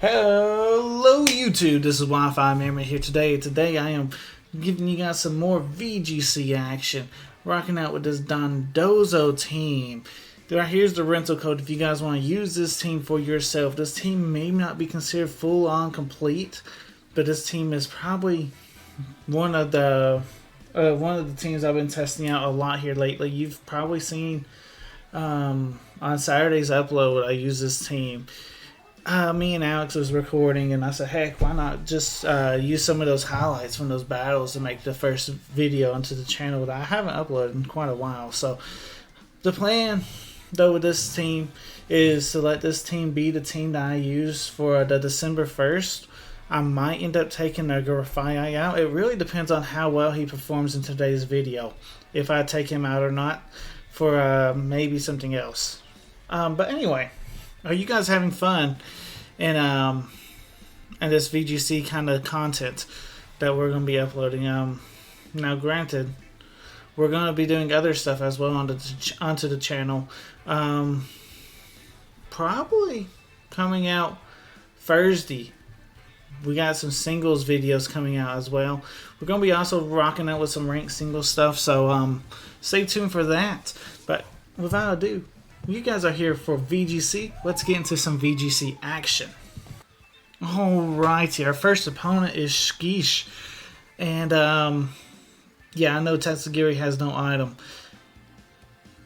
Hello YouTube, this is Wi-Fi Memory here today. Today I am giving you guys some more VGC action. Rocking out with this Dondozo team. Here's the rental code if you guys want to use this team for yourself. This team may not be considered full-on complete, but this team is probably one of the teams I've been testing out a lot here lately. You've probably seen on Saturday's upload I use this team. Me and Alex was recording, and I said, heck, why not just use some of those highlights from those battles to make the first video onto the channel that I haven't uploaded in quite a while. So the plan, though, with this team is to let this team be the team that I use for the December 1st. I might end up taking the Grafai out. It really depends on how well he performs in today's video, if I take him out or not, for maybe something else. But anyway, are you guys having fun in this VGC kind of content that we're going to be uploading? Now, granted, we're going to be doing other stuff as well onto the channel. Probably coming out Thursday. We got some singles videos coming out as well. We're going to be also rocking out with some ranked singles stuff, so stay tuned for that. But without ado, you guys are here for VGC. Let's get into some VGC action. Alrighty, our first opponent is Shkish. And, yeah, I know Tatsugiri has no item.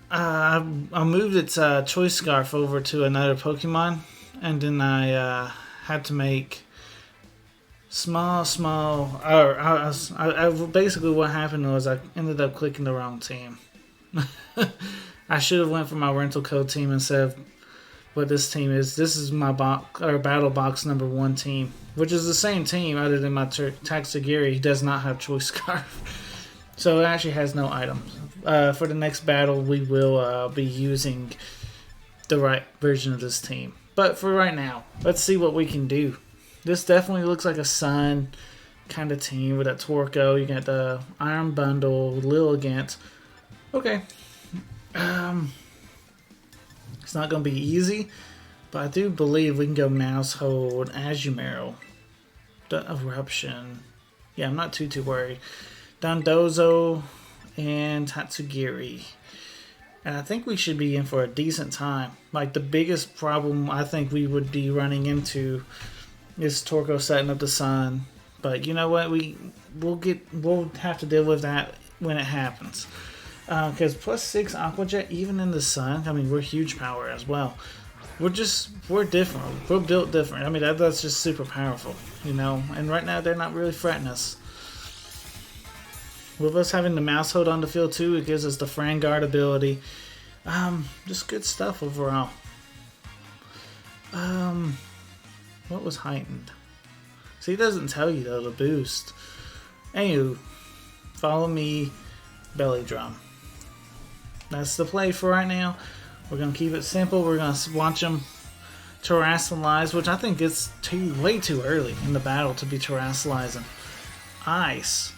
I moved its Choice Scarf over to another Pokemon. And then I had to make basically what happened was I ended up clicking the wrong team. I should have went for my rental code team instead of what this team is. This is my battle box number 1 team, which is the same team other than my Tatsugiri. He does not have Choice Scarf, so it actually has no items. For the next battle, we will be using the right version of this team. But for right now, let's see what we can do. This definitely looks like a Sun kind of team with that Torco. You got the Iron Bundle, Lilligant. Okay. It's not going to be easy, but I do believe we can go Mousehold, Azumarill, the Eruption. Yeah, I'm not too worried. Dondozo and Tatsugiri. And I think we should be in for a decent time. Like, the biggest problem I think we would be running into is Torco setting up the Sun. But you know what? We'll have to deal with that when it happens. Because +6 Aqua Jet, even in the Sun, I mean, we're huge power as well. We're different. We're built different. I mean, that's just super powerful, you know. And right now, they're not really threatening us. With us having the Mousehold on the field too, it gives us the Frangard ability. Just good stuff overall. What was heightened? See, it doesn't tell you though, the boost. Anywho, follow me, Belly Drum. That's the play for right now. We're going to keep it simple. We're going to watch them terrestrialize, which I think is way too early in the battle to be terrestrializing. Ice.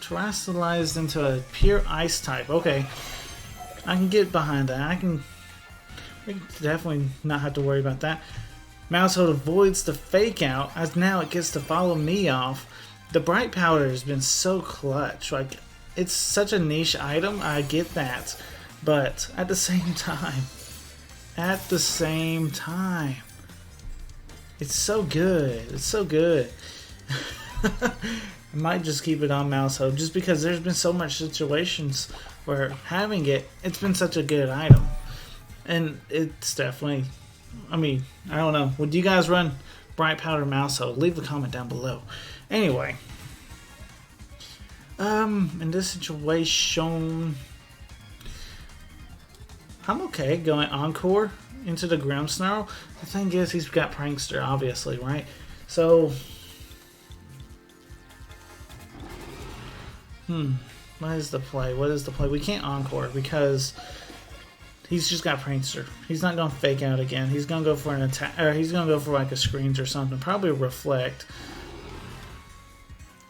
Terrestrialized into a pure ice type. Okay. I can get behind that. We definitely not have to worry about that. Mousehold avoids the fake out as now it gets to follow me off. The Bright Powder has been so clutch. Like, it's such a niche item, I get that, but at the same time, it's so good. It's so good. I might just keep it on Mousehold just because there's been so much situations where having it's been such a good item, and it's definitely. I mean, I don't know. Would you guys run Bright Powder Mousehold? Leave a comment down below. Anyway. In this situation, I'm okay going Encore into the Grimmsnarl. The thing is, he's got Prankster, obviously, right? So, what is the play? We can't Encore because he's just got Prankster. He's not going to fake out again. He's going to go for an attack, or he's going to go for like a Screens or something. Probably a Reflect.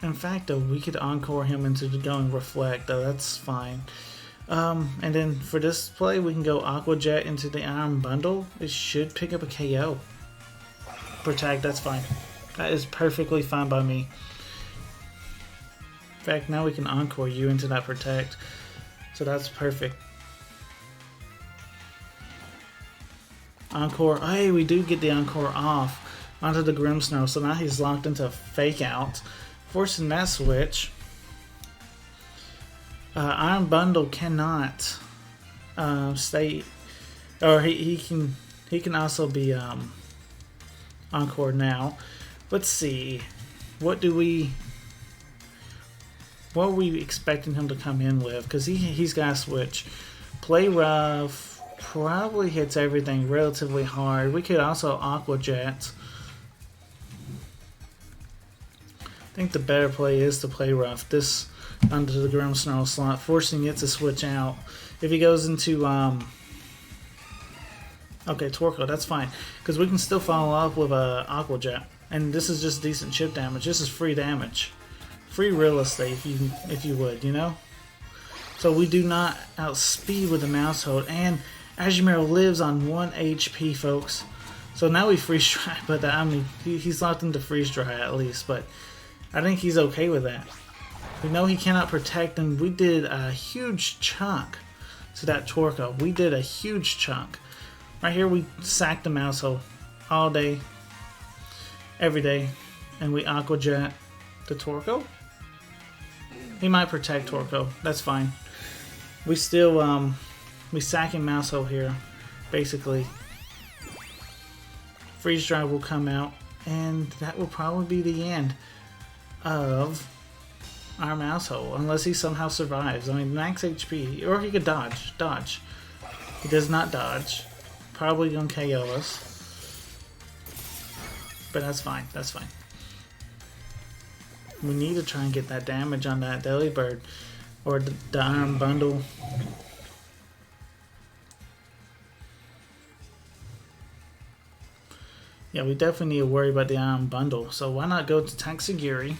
In fact, though, we could Encore him into going Reflect, though. That's fine. And then for this play, we can go Aqua Jet into the Iron Bundle. It should pick up a KO. protect, that's fine. That is perfectly fine by me. In fact, now we can encore you into that protect. So that's perfect. Encore. Hey, we do get the encore off onto the Grimmsnarl. So now he's locked into fake out, forcing that switch. Iron Bundle cannot stay, or he can also be encore now. Let's see, what are we expecting him to come in with? Because he's got to switch. Play Rough probably hits everything relatively hard. We could also Aqua Jet. I think the better play is to play Rough this under the Grimmsnarl slot, forcing it to switch out. If he goes into okay, Torkoal, that's fine, because we can still follow up with a Aqua Jet, and this is just decent chip damage. This is free damage, free real estate, if you would, you know. So we do not outspeed with the mouse hold, and Azumarill lives on 1 HP, folks. So now we freeze dry, but I mean he's locked into freeze dry at least, but I think he's okay with that. We know he cannot protect, and we did a huge chunk to that Torkoal. We did a huge chunk. Right here we sacked the mouse hole all day, every day, and we Aqua Jet the Torkoal. He might protect Torkoal, that's fine. We still we sacking mouse hole here, basically. Freeze dry will come out, and that will probably be the end of our mouse hole, unless he somehow survives. I mean, max HP, or he could dodge. He does not dodge. Probably gonna KO us, but that's fine. That's fine. We need to try and get that damage on that Delibird, or the Iron Bundle. Yeah, we definitely need to worry about the Iron Bundle. So why not go to Taxagiri?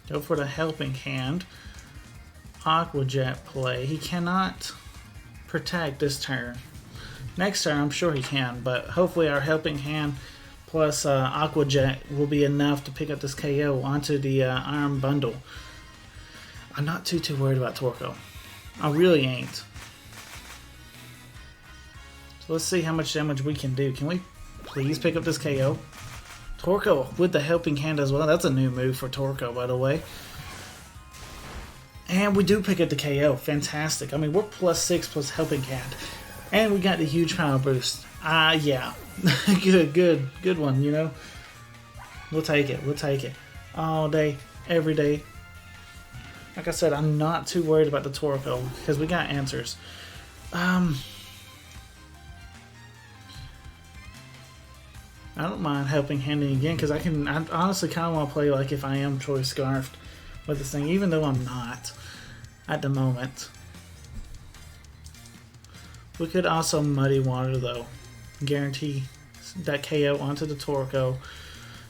Go for the Helping Hand. Aqua Jet play. He cannot protect this turn. Next turn, I'm sure he can, but hopefully our Helping Hand plus Aqua Jet will be enough to pick up this KO onto the Iron Bundle. I'm not too worried about Torkoal. I really ain't. So let's see how much damage we can do. Can we please pick up this KO? Torkoal with the Helping Hand as well. That's a new move for Torkoal, by the way. And we do pick up the KO. Fantastic. I mean, we're +6 plus Helping Hand. And we got the huge power boost. Yeah. Good one, you know. We'll take it. All day, every day. Like I said, I'm not too worried about the Torkoal because we got answers. I don't mind Helping Handing again because I honestly kind of want to play like if I am Choice Scarfed with this thing, even though I'm not at the moment. We could also Muddy Water though, guarantee that KO onto the Torkoal,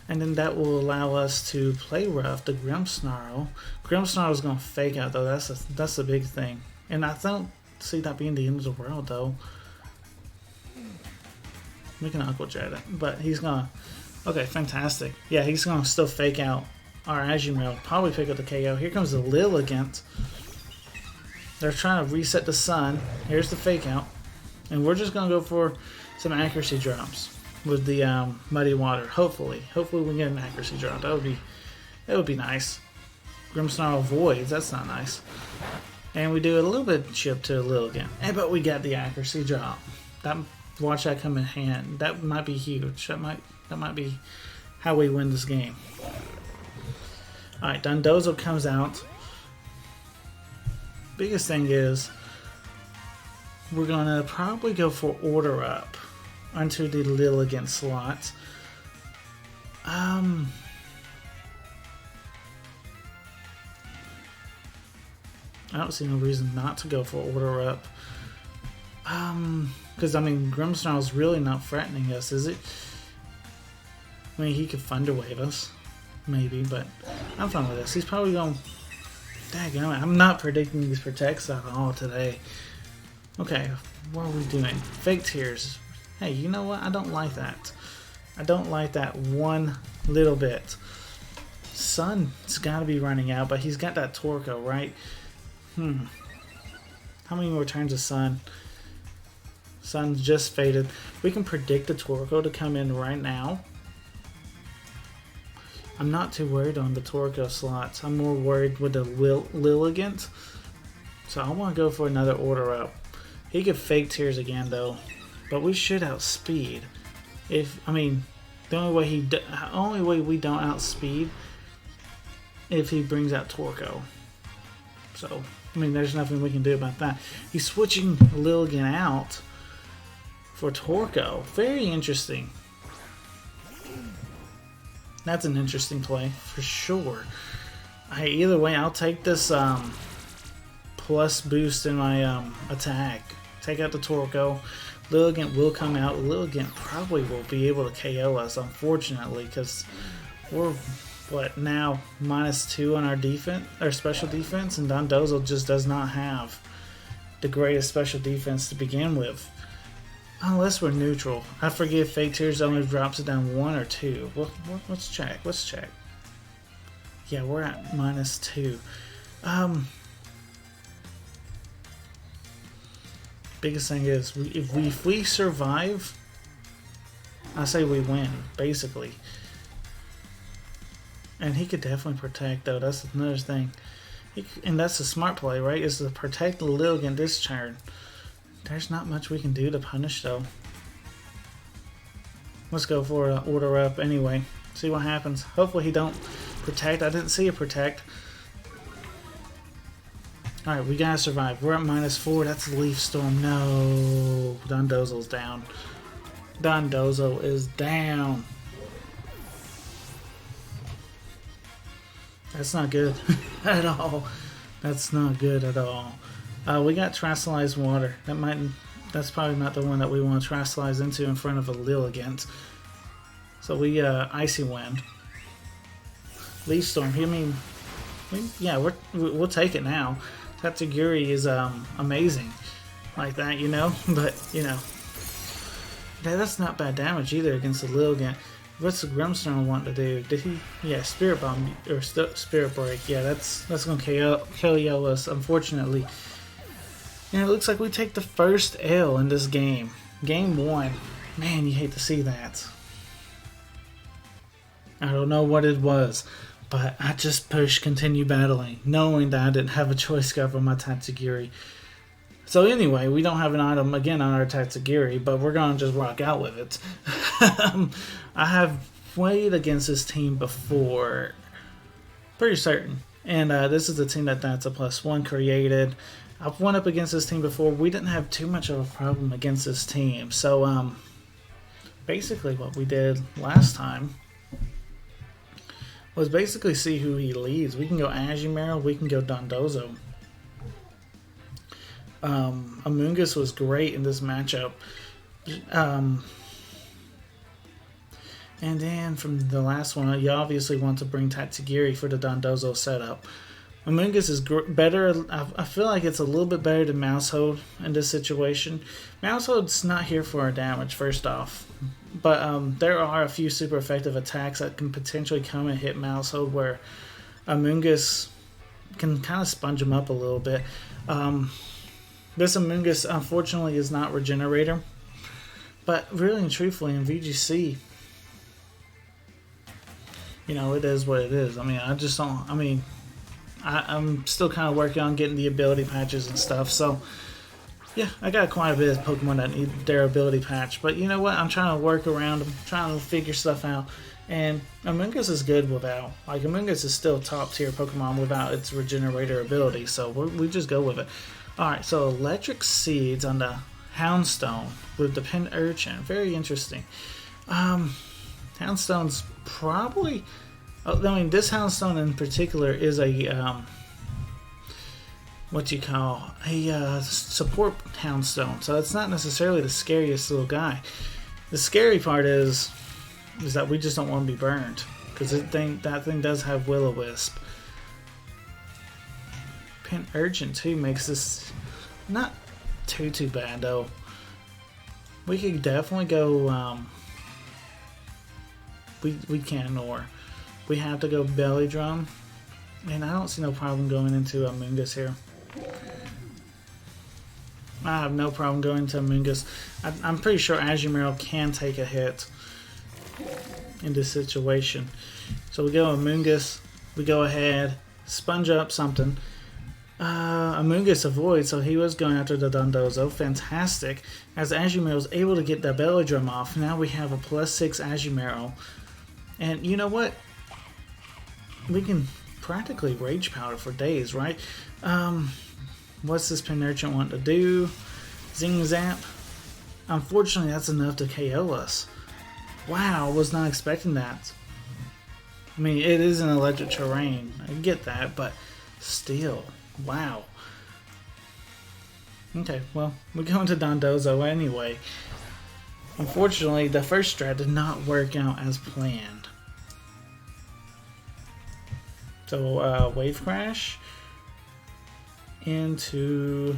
and then that will allow us to play rough the Grimmsnarl. Grimmsnarl is going to fake out though. That's the big thing, and I don't see that being the end of the world though. We can Aqua Jet it, but he's gonna. Okay, fantastic. Yeah, he's gonna still fake out our Azumarill. Probably pick up the KO. Here comes the Lilligant. They're trying to reset the sun. Here's the fake out, and we're just gonna go for some accuracy drops with the Muddy Water. Hopefully we get an accuracy drop. That would be nice. Grimmsnarl avoids. That's not nice. And we do a little bit of chip to Lilligant. But we got the accuracy drop. Watch that come in hand. That might be huge. That might be how we win this game. Alright, Dondozo comes out. Biggest thing is we're gonna probably go for Order Up onto the Lilligant slot. I don't see no reason not to go for Order Up. Because, I mean, Grimmsnarl's really not threatening us, is it? I mean, he could Thunder Wave us, maybe, but I'm fine with this. He's probably going... Daggone it, I'm not predicting these protects at all today. Okay, what are we doing? Fake tears. Hey, you know what? I don't like that. I don't like that one little bit. Sun's got to be running out, but he's got that Torko, right? How many more turns of Sun? Sun's just faded. We can predict the Torko to come in right now. I'm not too worried on the Torko slots. I'm more worried with the Lilligant. So I want to go for another order up. He could fake tears again though, but we should outspeed. The only way we don't outspeed if he brings out Torko. So there's nothing we can do about that. He's switching Lilligant out for Torko. Very interesting. That's an interesting play for sure. Either way, I'll take this plus boost in my attack. Take out the Torko. Lilligant will come out. Lilligant probably will be able to KO us, unfortunately, because we're now -2 on our defense, our special defense, and Dondozo just does not have the greatest special defense to begin with. Unless we're neutral. I forget if Fake Tears only drops it down 1 or 2. Let's check. Let's check. Yeah, we're at -2. Biggest thing is, if we survive, I say we win, basically. And he could definitely protect, though. That's another thing. And that's a smart play, right? Is to protect the Lilligant this turn. There's not much we can do to punish, though. Let's go for an order up anyway. See what happens. Hopefully he don't protect. I didn't see a protect. Alright, we gotta survive. We're at -4. That's a Leaf Storm. No. Dondozo's down. Dondozo is down. That's not good at all. That's not good at all. We got Terastallized Water. That's probably not the one that we want to Terastallize into in front of a Lilligant. So we Icy Wind. Leaf Storm. We'll take it now. Tatsugiri is amazing like that, But that's not bad damage either against the Lilligant. What's the Grimmsnarl want to do? Did he? Yeah, Spirit Bomb or Spirit Break. Yeah, that's gonna KO us, unfortunately. And it looks like we take the first L in this game. Game 1. Man, you hate to see that. I don't know what it was, but I just pushed continue battling, knowing that I didn't have a choice scarf on my Tatsugiri. So anyway, we don't have an item again on our Tatsugiri, but we're going to just rock out with it. I have played against this team before, pretty certain. And this is the team that's a +1 created. I've won up against this team before. We didn't have too much of a problem against this team. So basically what we did last time was basically see who he leads. We can go Azumarill, we can go Dondozo. Amoonguss was great in this matchup. And then from the last one, you obviously want to bring Tatsugiri for the Dondozo setup. Amoonguss is better. I feel like it's a little bit better than Mousehold in this situation. Mousehold's not here for our damage, first off. But there are a few super effective attacks that can potentially come and hit Mousehold where Amoonguss can kind of sponge him up a little bit. This Amoonguss, unfortunately, is not Regenerator. But really and truthfully, in VGC, it is what it is. I'm still kind of working on getting the ability patches and stuff. So, yeah, I got quite a bit of Pokemon that need their ability patch. But you know what? I'm trying to work around them, trying to figure stuff out. And Amoonguss is good without. Amoonguss is still top tier Pokemon without its Regenerator ability. So we just go with it. Alright, so Electric Seeds on the Houndstone with the Pin Urchin. Very interesting. Houndstone's probably... this Houndstone in particular is a, support Houndstone. So it's not necessarily the scariest little guy. The scary part is that we just don't want to be burned. Because that thing does have Will-O-Wisp. Pin Urchin too makes this not too bad though. We could definitely go. We can't ignore. We have to go belly drum, and I don't see no problem going into Amoonguss here. I have no problem going into Amoonguss. I'm pretty sure Azumarill can take a hit in this situation. So we go Amoonguss. We go ahead, sponge up something. Amoonguss avoids, so he was going after the Dondozo. Fantastic. As Azumarill is able to get that belly drum off, now we have a +6 Azumarill. And you know what? We can practically Rage Powder for days, right? What's this Penurchin want to do? Zing Zap. Unfortunately, that's enough to KO us. Wow, was not expecting that. I mean, it is an electric terrain. I get that, but still, wow. Okay, well, we're going to Dondozo anyway. Unfortunately, the first strat did not work out as planned. So, Wave Crash into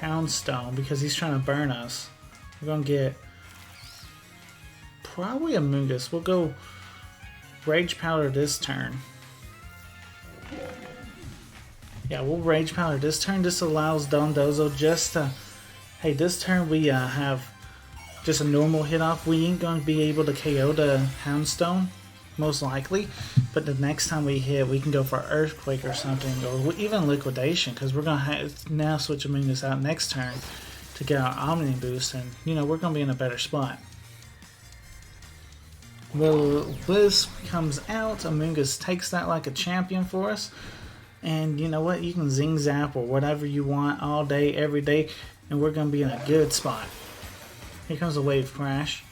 Houndstone because he's trying to burn us. We're going to get probably a Amoonguss. We'll go Rage Powder this turn. Yeah, we'll Rage Powder this turn. This allows Dondozo just to... Hey, this turn we have just a normal hit off. We ain't going to be able to KO the Houndstone, most likely. But the next time we hit, we can go for Earthquake or something, or even Liquidation, because we're going to now switch Amoonguss out next turn to get our Omni boost, and, you know, we're going to be in a better spot. Well, Bliss comes out, Amoonguss takes that like a champion for us, and you know what, you can Zing Zap or whatever you want all day, every day, and we're going to be in a good spot. Here comes a Wave Crash.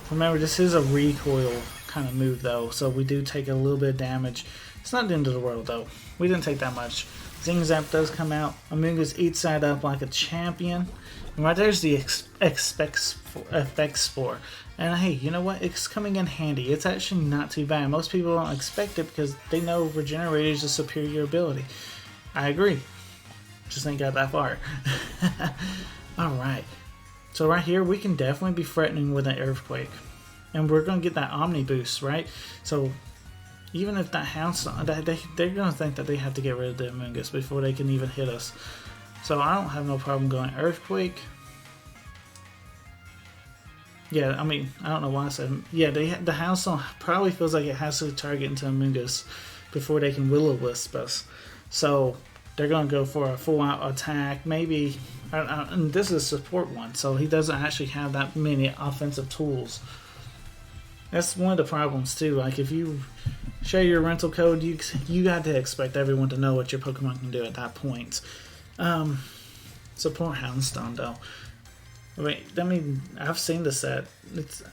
Remember, this is a recoil kind of move though, so we do take a little bit of damage. It's not the end of the world though. We didn't take that much. Zing Zap does come out. Amoonguss eats that up like a champion. And right there's the effect Spore. And hey, you know what? It's coming in handy. It's actually not too bad. Most people don't expect it because they know Regenerate is a superior ability. I agree. Just ain't got that far. Alright. So right here, we can definitely be threatening with an Earthquake. And we're going to get that Omni boost, right? So even if that Houndstone, they're going to think that they have to get rid of the Amoonguss before they can even hit us. So I don't have no problem going Earthquake. Yeah, I mean, I don't know why I said... Yeah, the Houndstone probably feels like it has to target into Amoonguss before they can Will-O-Wisp us. So they're going to go for a full-out attack. Maybe... and this is a support one, so he doesn't actually have that many offensive tools. That's one of the problems too. Like if you share your rental code, you got to expect everyone to know what your Pokemon can do at that point. Support Houndstone though. I mean, I've seen the set.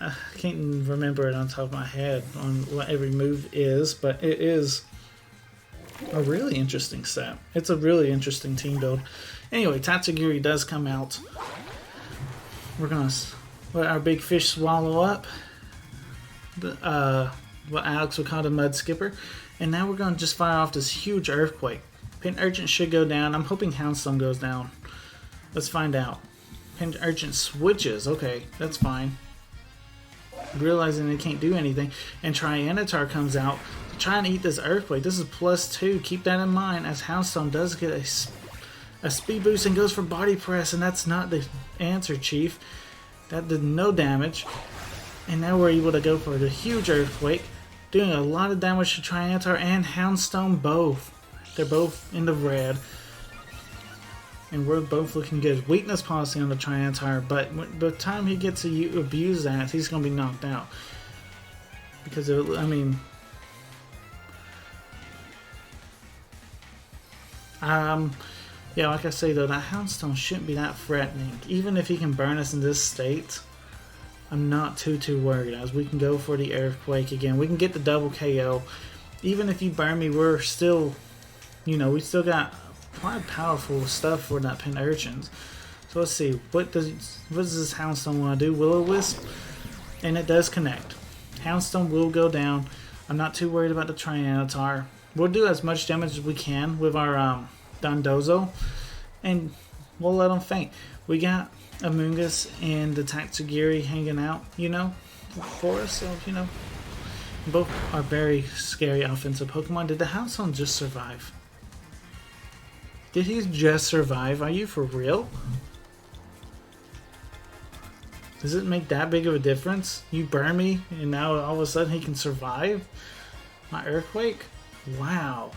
I can't even remember it on top of my head on what every move is, but it is a really interesting set. It's a really interesting team build. Anyway, Tatsugiri does come out. We're gonna let our big fish swallow up. What Alex would call the Mud Skipper. And now we're going to just fire off this huge Earthquake. Penurchin should go down. I'm hoping Houndstone goes down. Let's find out. Penurchin switches. Okay, that's fine. Realizing they can't do anything. And Tyranitar comes out to try and eat this Earthquake. This is +2. Keep that in mind, as Houndstone does get a speed boost and goes for Body Press. And that's not the answer, Chief. That did no damage. And now we're able to go for the huge Earthquake, doing a lot of damage to Tyranitar and Houndstone both. They're both in the red. And we're both looking good. Weakness policy on the Tyranitar, but by the time he gets to abuse that, he's going to be knocked out. Because, I mean... yeah, like I say though, that Houndstone shouldn't be that threatening. Even if he can burn us in this state... I'm not too worried, as we can go for the Earthquake again. We can get the double KO. Even if you burn me, we're still, you know, we still got quite powerful stuff for that Penurchins. So let's see, what does this Houndstone want to do? Will-O-Wisp? And it does connect. Houndstone will go down. I'm not too worried about the Tyranitar. We'll do as much damage as we can with our Dondozo. And We'll let them faint. We got Amoonguss and the Tatsugiri hanging out, you know, for us. So, you know, both are very scary offensive Pokemon. Did the Houndshound just survive? Did he just survive? Are you for real? Does it make that big of a difference? You burn me, and now all of a sudden he can survive my Earthquake? Wow.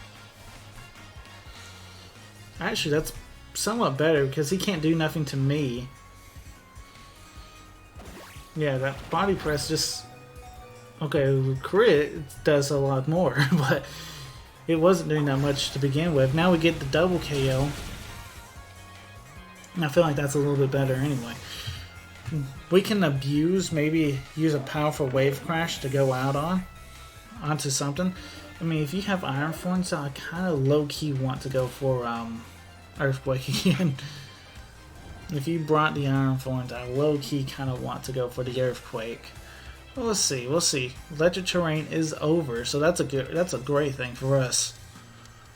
Actually, that's somewhat better because he can't do nothing to me. Yeah, that body press just... Okay, crit does a lot more, but it wasn't doing that much to begin with. Now we get the double KO. And I feel like that's a little bit better anyway. We can abuse, maybe use a powerful Wave Crash to go out onto something. I mean, if you have Iron Forms, I kind of low-key want to go for Earthquake again. If you brought the Iron Forms, I low-key kind of want to go for the Earthquake. Well, let's see. We'll see. Electric Terrain is over, so that's a great thing for us.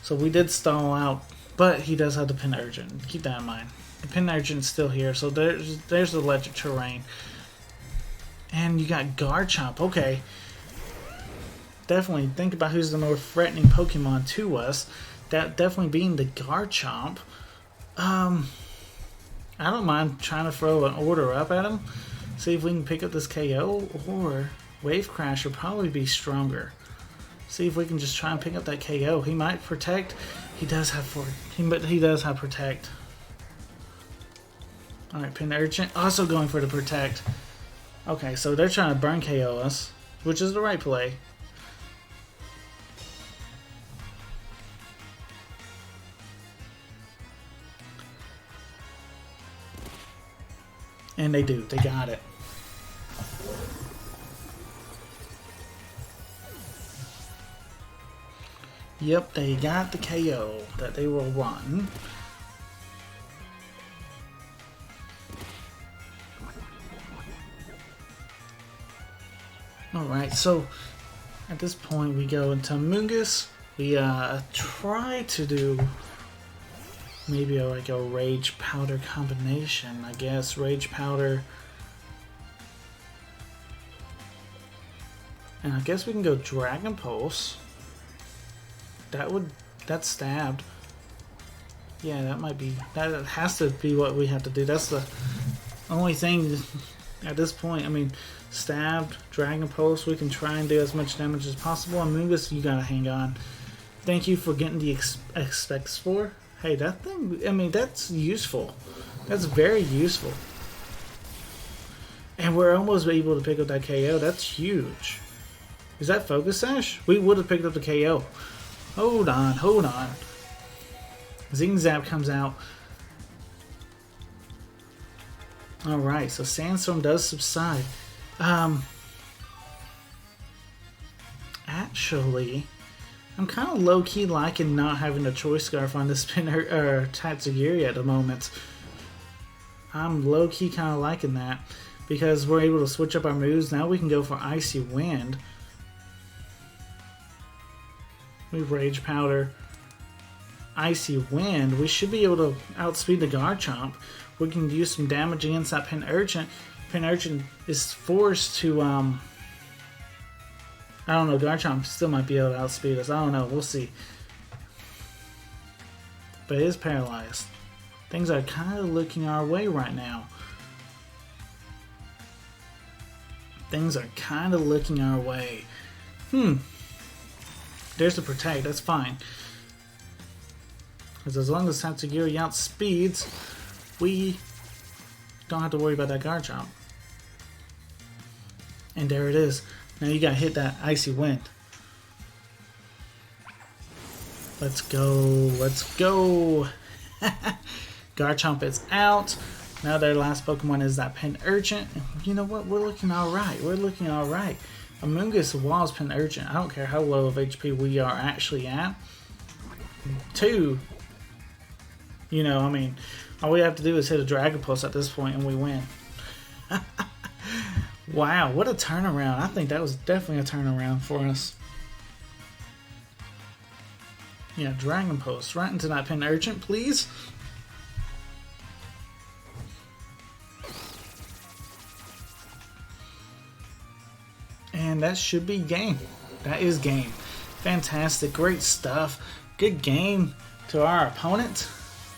So we did stall out, but he does have the Pin Urgent. Keep that in mind. The Pin Urgent's still here, so there's the Electric Terrain. And you got Garchomp. Okay. Definitely think about who's the more threatening Pokemon to us. That definitely being the Garchomp. I don't mind trying to throw an order up at him. See if we can pick up this KO, or Wave Crash would probably be stronger. See if we can just try and pick up that KO. He might protect. He does have he does have protect. All right, Pin Urgent also going for the protect. Okay, so they're trying to burn KO us, which is the right play. And they do. They got it. Yep, they got the KO that they were wanting. Alright, so at this point we go into Amoonguss. We try to do maybe like a Rage Powder combination, I guess. Rage Powder. And I guess we can go Dragon Pulse. That's stabbed. Yeah, that has to be what we have to do. That's the only thing at this point. I mean, stabbed, Dragon Pulse, we can try and do as much damage as possible. Amoonguss, you gotta hang on. Thank you for getting the Expect Spore. Hey, that thing, I mean, that's useful. That's very useful. And we're almost able to pick up that KO. That's huge. Is that Focus Sash? We would have picked up the KO. Hold on, hold on. Zing Zap comes out. Alright, so Sandstorm does subside. Actually, I'm kind of low-key liking not having a Choice Scarf on this Tatsugiri at the moment. I'm low-key kind of liking that because we're able to switch up our moves. Now we can go for Icy Wind. We Rage Powder. Icy Wind. We should be able to outspeed the Garchomp. We can use some damage against that Pin Urgent. Pin Urgent is forced to, I don't know, Garchomp still might be able to outspeed us. I don't know, we'll see. But it is paralyzed. Things are kind of looking our way right now. Things are kind of looking our way. There's the Protect, that's fine. Because as long as Tatsugiri outspeeds, we don't have to worry about that Garchomp. And there it is. Now you gotta hit that Icy Wind. Let's go, let's go. Garchomp is out. Now their last Pokemon is that Pin Urgent. You know what? We're looking alright. We're looking alright. Amoonguss was Pin Urgent. I don't care how low of HP we are actually at. 2. You know, I mean, all we have to do is hit a Dragon Pulse at this point and we win. Wow, what a turnaround. I think that was definitely a turnaround for us. Yeah, Dragon Pulse right into that Pin Urgent, please. And that should be game. That is game. Fantastic. Great stuff. Good game to our opponent.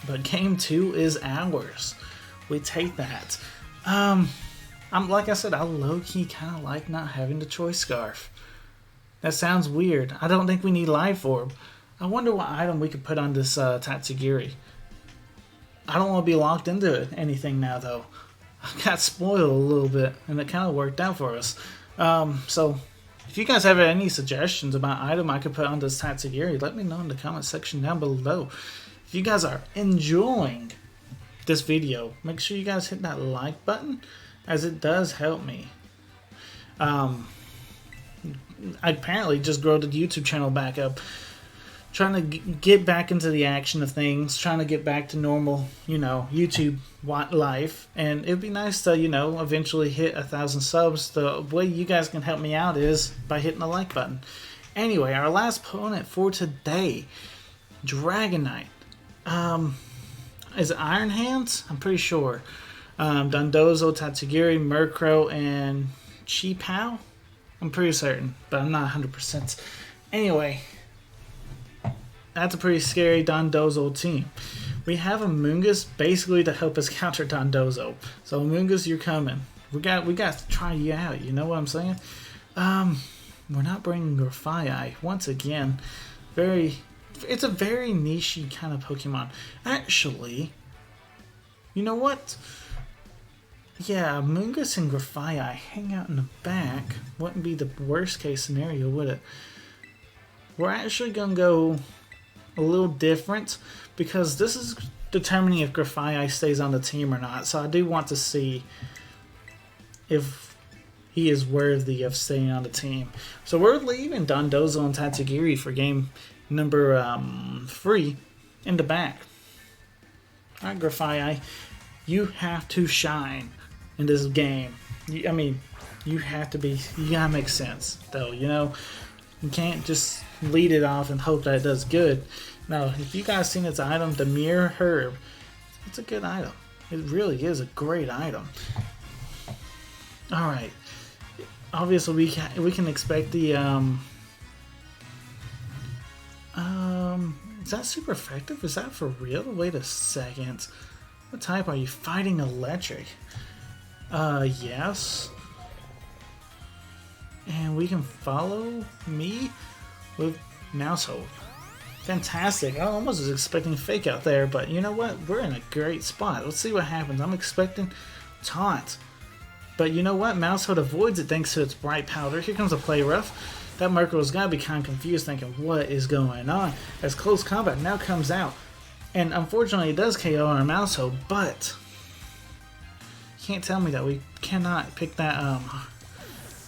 But game 2 is ours. We take that. Like I said, I low-key kind of like not having the choice scarf. That sounds weird. I don't think we need Life Orb. I wonder what item we could put on this Tatsugiri. I don't want to be locked into anything now, though. I got spoiled a little bit, and it kind of worked out for us. So, if you guys have any suggestions about item I could put on this Tatsugiri, let me know in the comment section down below. If you guys are enjoying this video, make sure you guys hit that like button, as it does help me. I apparently just grow the YouTube channel back up. Trying to get back into the action of things, trying to get back to normal, YouTube life, and it'd be nice to, eventually hit 1,000 subs. The way you guys can help me out is by hitting the like button. Anyway, our last opponent for today, Dragonite. Is it Iron Hands? I'm pretty sure. Dondozo, Tatsugiri, Murkrow, and Chi-Pao? I'm pretty certain, but I'm not 100%. Anyway, that's a pretty scary Dondozo team. We have Amoonguss basically to help us counter Dondozo. So Amoonguss, you're coming. We got to try you out. You know what I'm saying? We're not bringing Grafaiai once again. It's a very niche kind of Pokemon. Actually, you know what? Yeah, Amoonguss and Grafaiai hang out in the back. Wouldn't be the worst case scenario, would it? We're actually gonna go a little different because this is determining if Grafaiai stays on the team or not. So I do want to see if he is worthy of staying on the team. So we're leaving Dondozo and Tatsugiri for game number 3 in the back. Alright, Grafaiai, you have to shine in this game. You have to be. You gotta make sense, though. You can't just lead it off and hope that it does good. No, if you guys seen its item, the Mirror Herb, it's a good item. It really is a great item. All right. Obviously, we can expect the Is that super effective? Is that for real? Wait a second. What type are you fighting? Electric. Yes. And we can follow me with Mousehold. Fantastic. I almost was expecting Fake out there, but you know what? We're in a great spot. Let's see what happens. I'm expecting Taunt. But you know what? Mousehold avoids it thanks to its Bright Powder. Here comes a Play Rough. That Murkrow's got to be kind of confused thinking, what is going on? As Close Combat now comes out. And unfortunately, it does KO on our Mousehold, but you can't tell me that we cannot pick that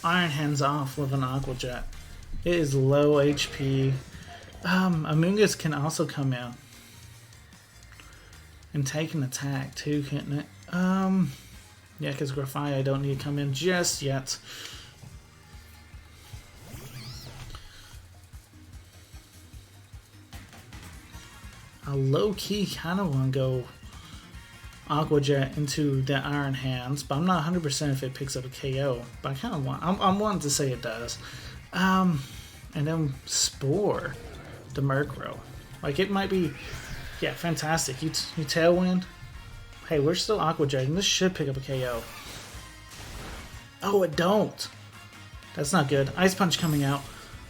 Iron Hands off with an Aqua Jet. It is low HP. Amoonguss can also come in and take an attack too, can't it? Yeah, because Grafaiai don't need to come in just yet. I low-key kind of want to go Aqua Jet into the Iron Hands, but I'm not 100% if it picks up a KO. But I kind of want. I'm wanting to say it does. And then Spore, the Murkrow. Like it might be, yeah, fantastic. You Tailwind. Hey, we're still Aqua Jetting. This should pick up a KO. Oh, it don't. That's not good. Ice Punch coming out.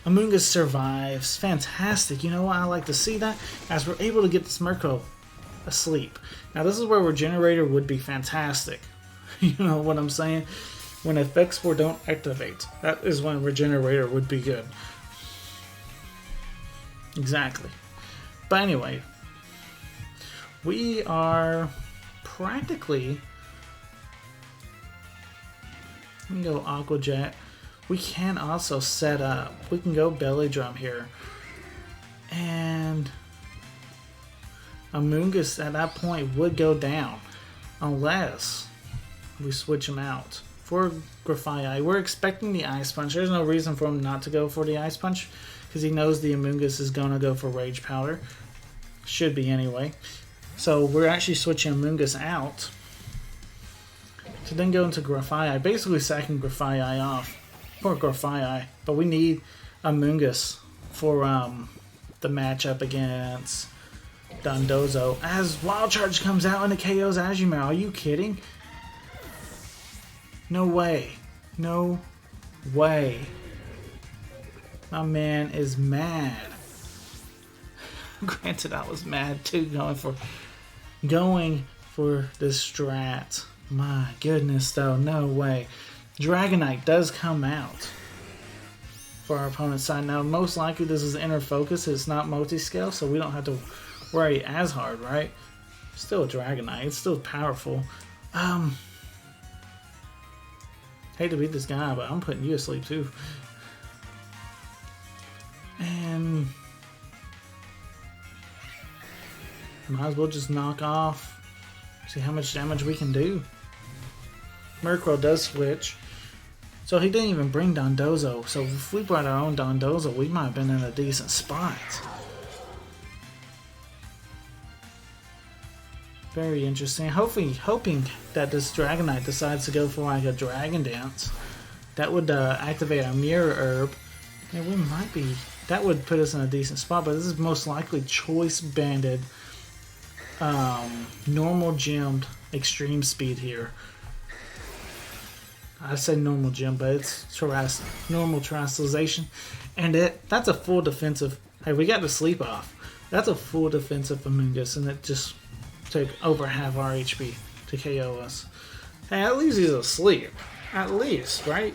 Amoonguss survives. Fantastic. You know what? I like to see that as we're able to get this Murkrow asleep. Now, this is where Regenerator would be fantastic. You know what I'm saying? When Effect Spore don't activate, that is when Regenerator would be good. Exactly. But anyway, we are practically... We can go Aqua Jet. We can also set up. We can go Belly Drum here. And Amoonguss at that point would go down. Unless we switch him out for Grafaiai. We're expecting the Ice Punch. There's no reason for him not to go for the Ice Punch. Because he knows the Amoonguss is going to go for Rage Powder. Should be anyway. So we're actually switching Amoonguss out. To then go into Grafaiai. Basically sacking Grafaiai off. Poor Gorfire. But we need a Mungus for the matchup against Dondozo. As Wild Charge comes out and it KOs Azumarill. Are you kidding? No way. No way. My man is mad. Granted, I was mad too going for this strat. My goodness, though, no way. Dragonite does come out for our opponent's side. Now, most likely this is inner focus. It's not multi-scale, so we don't have to worry as hard, right? Still a Dragonite. It's still powerful. Hate to beat this guy, but I'm putting you to sleep too. And might as well just knock off. See how much damage we can do. Murkrow does switch. So he didn't even bring Dondozo. So if we brought our own Dondozo, we might have been in a decent spot. Very interesting. Hoping that this Dragonite decides to go for like a Dragon Dance. That would activate our Mirror Herb. And we might be... That would put us in a decent spot, but this is most likely Choice Banded normal gemmed extreme speed here. I say normal gem, but it's normal terrestrialization. And that's a full defensive. Hey, we got the sleep off. That's a full defensive Amoonguss, and it just took over half our HP to KO us. Hey, at least he's asleep. At least, right?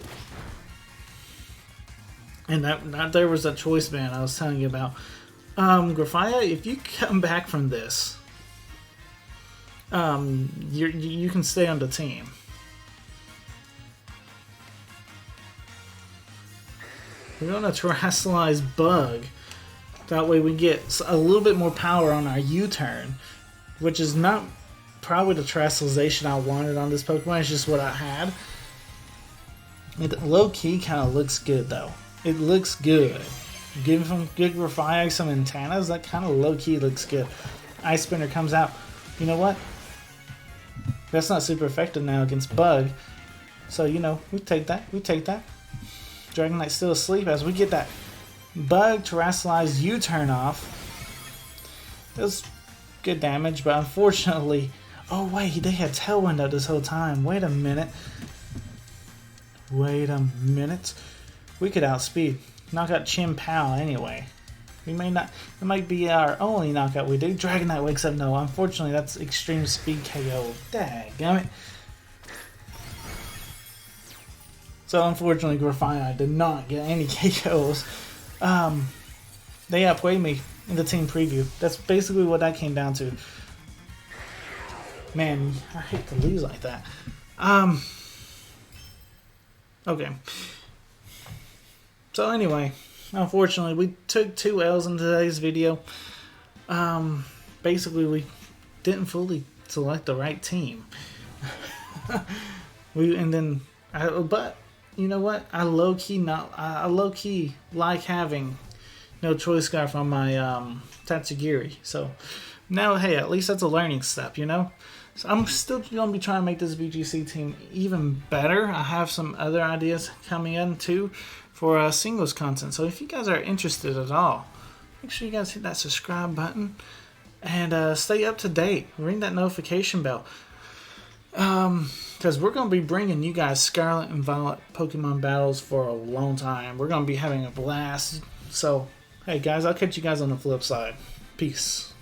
And that there was that choice band I was telling you about. Grafia, if you come back from this, you can stay on the team. We're gonna terrestrialize Bug. That way we get a little bit more power on our U-turn, which is not probably the terrestrialization I wanted on this Pokemon. It's just what I had. It low-key kind of looks good though. It looks good. Give him good Grafia some antennas. That kind of low-key looks good. Ice Spinner comes out. You know what? That's not super effective now against Bug. So, you know, we take that. We take that. Dragonite's still asleep as we get that Bug terrestrialized U-turn off. Does good damage, but unfortunately... Oh, wait, they had Tailwind up this whole time. Wait a minute. Wait a minute. We could outspeed. Knock out Chim-Pao anyway. We may not... It might be our only knockout we do. Dragonite wakes up. No, unfortunately, that's extreme speed KO. Dadgummit. So, unfortunately, Grafia did not get any KOs. They outplayed me in the team preview. That's basically what that came down to. Man, I hate to lose like that. Okay. So anyway, unfortunately, we took 2 L's in today's video. Basically, we didn't fully select the right team. But you know what? I low key like having no choice scarf on my Tatsugiri. So now, hey, at least that's a learning step, you know. So I'm still gonna be trying to make this VGC team even better. I have some other ideas coming in too for singles content. So if you guys are interested at all, make sure you guys hit that subscribe button and stay up to date. Ring that notification bell. Because we're going to be bringing you guys Scarlet and Violet Pokemon battles for a long time. We're going to be having a blast. So, hey guys, I'll catch you guys on the flip side. Peace.